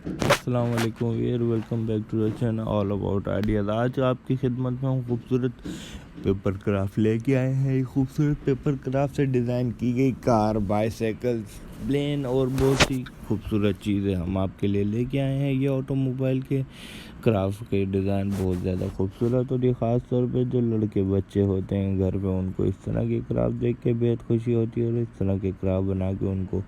السلام علیکم we're welcome back to the channel all about ideas. آج آپ کی خدمت میں ہم خوبصورت پیپر کرافٹ لے کے آئے ہیں۔ خوبصورت پیپر کرافٹ سے ڈیزائن کی گئی کار، بائیسیکل، پلین اور بہت سی خوبصورت چیزیں ہم آپ کے لیے لے کے آئے ہیں۔ یہ آٹو موبائل کے کرافٹ کے ڈیزائن بہت زیادہ خوبصورت، اور یہ خاص طور پہ جو لڑکے بچے ہوتے ہیں گھر پہ، ان کو اس طرح کی کرافٹ دیکھ کے بہت خوشی ہوتی ہے، اور اس طرح کے کرافٹ بنا کے ان کو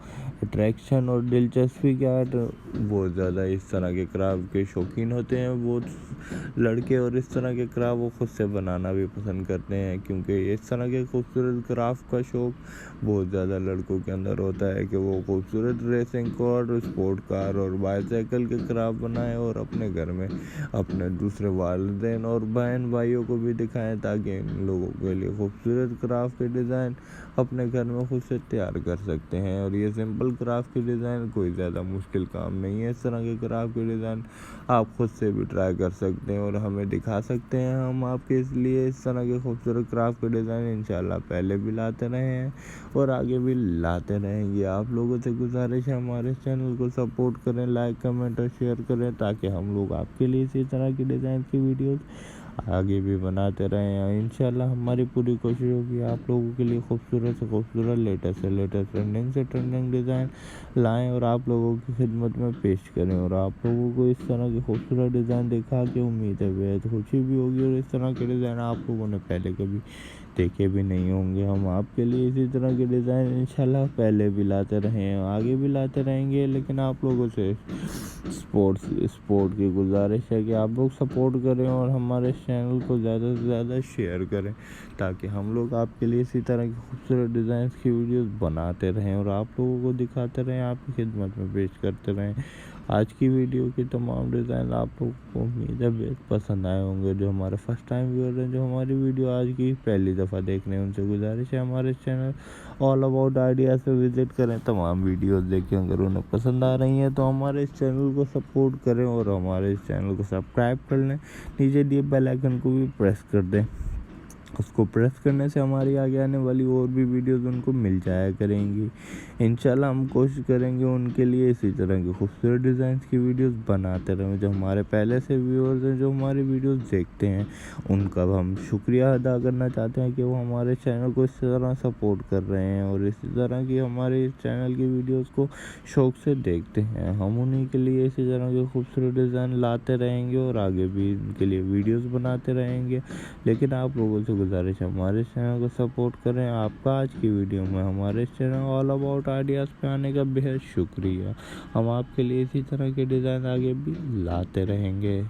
اٹریکشن اور دلچسپی کیا بہت زیادہ اس طرح کے کرافٹ کے شوقین ہوتے ہیں بہت لڑکے، اور اس طرح کے کرافٹ وہ خود سے بنانا بھی پسند کرتے ہیں، کیونکہ اس طرح کے خوبصورت کرافٹ کا شوق بہت زیادہ لڑکوں کے اندر ہوتا ہے کہ وہ خوبصورت ریسنگ کار، اسپورٹ کار اور بائیسیکل کے کرافٹ بنائیں اور اپنے گھر میں اپنے دوسرے والدین اور بہن بھائیوں کو بھی دکھائیں، تاکہ ان لوگوں کے لیے خوبصورت کرافٹ کے ڈیزائن اپنے گھر میں خود سے تیار کر سکتے ہیں۔ اور یہ سمپل کرافٹ کے ڈیزائن کوئی زیادہ مشکل کام نہیں ہے۔ اس طرح کے کرافٹ کے ڈیزائن آپ خود سے بھی ٹرائی کر سکتے ہیں اور ہمیں دکھا سکتے ہیں۔ ہم آپ کے اس لیے اس طرح کے خوبصورت کرافٹ کے ڈیزائن انشاءاللہ پہلے بھی لاتے رہے ہیں اور آگے بھی لاتے رہیں گے۔ آپ لوگوں سے گزارش ہے ہمارے چینل کو سپورٹ کریں، لائک، کمنٹ اور شیئر کریں، تاکہ ہم لوگ آپ کے لیے اسی طرح کی ڈیزائن کی ویڈیوز آگے بھی بناتے رہیں۔ انشاءاللہ ہماری پوری کوشش ہوگی آپ لوگوں کے لیے خوبصورت سے خوبصورت، لیٹسٹ سے لیٹسٹ، ٹرینڈنگ سے ٹرینڈنگ ڈیزائن لائیں اور آپ لوگوں کی خدمت میں پیش کریں۔ اور آپ لوگوں کو اس طرح کے خوبصورت ڈیزائن دکھا کے امید ہے بہت خوشی بھی ہوگی، اور اس طرح کے ڈیزائن آپ لوگوں نے پہلے کبھی دیکھے بھی نہیں ہوں گے۔ ہم آپ کے لیے اسی طرح کے ڈیزائن انشاءاللہ پہلے بھی لاتے رہے ہیں، آگے بھی لاتے رہیں گے، لیکن آپ لوگوں سے سپورٹ کی گزارش ہے کہ آپ لوگ سپورٹ کریں اور ہمارے چینل کو زیادہ سے زیادہ شیئر کریں، تاکہ ہم لوگ آپ کے لیے اسی طرح کی خوبصورت ڈیزائنز کی ویڈیوز بناتے رہیں اور آپ لوگوں کو دکھاتے رہیں، آپ کی خدمت میں پیش کرتے رہیں۔ آج کی ویڈیو کی تمام ڈیزائن آپ لوگوں کو امید ہے بہت پسند آئے ہوں گے۔ جو ہمارے فرسٹ ٹائم ویور ہیں، جو ہماری ویڈیو آج کی پہلی دفعہ دیکھ رہے ہیں، ان سے گزارش ہے ہمارے چینل آل اباؤٹ آئیڈیاز پہ وزٹ کریں، تمام ویڈیوز دیکھیں۔ اگر انہیں پسند آ رہی ہیں تو ہمارے اس چینل کو سپورٹ کریں اور ہمارے اس چینل کو سبسکرائب کر لیں، نیچے دیے بیل آئیکن کو بھی پریس کر دیں۔ اس کو پریس کرنے سے ہماری آگے آنے والی اور بھی ویڈیوز ان کو مل جایا کریں گی۔ انشاءاللہ ہم کوشش کریں گے ان کے لیے اسی طرح کی خوبصورت ڈیزائنز کی ویڈیوز بناتے رہیں۔ جو ہمارے پہلے سے ویورز ہیں، جو ہماری ویڈیوز دیکھتے ہیں، ان کا ہم شکریہ ادا کرنا چاہتے ہیں کہ وہ ہمارے چینل کو اس طرح سپورٹ کر رہے ہیں اور اسی طرح کی ہمارے چینل کی ویڈیوز کو شوق سے دیکھتے ہیں۔ ہم انہیں کے لیے اسی طرح کے خوبصورت ڈیزائن لاتے رہیں گے اور آگے بھی ان کے لیے ویڈیوز بناتے رہیں گے، لیکن آپ لوگوں سے گزارش ہے ہمارے چینل کو سپورٹ کریں۔ آپ کا آج کی ویڈیو میں ہمارے چینل آل اباؤٹ آئیڈیاز پہ آنے کا بہت شکریہ۔ ہم آپ کے لیے اسی طرح کے ڈیزائن آگے بھی لاتے رہیں گے۔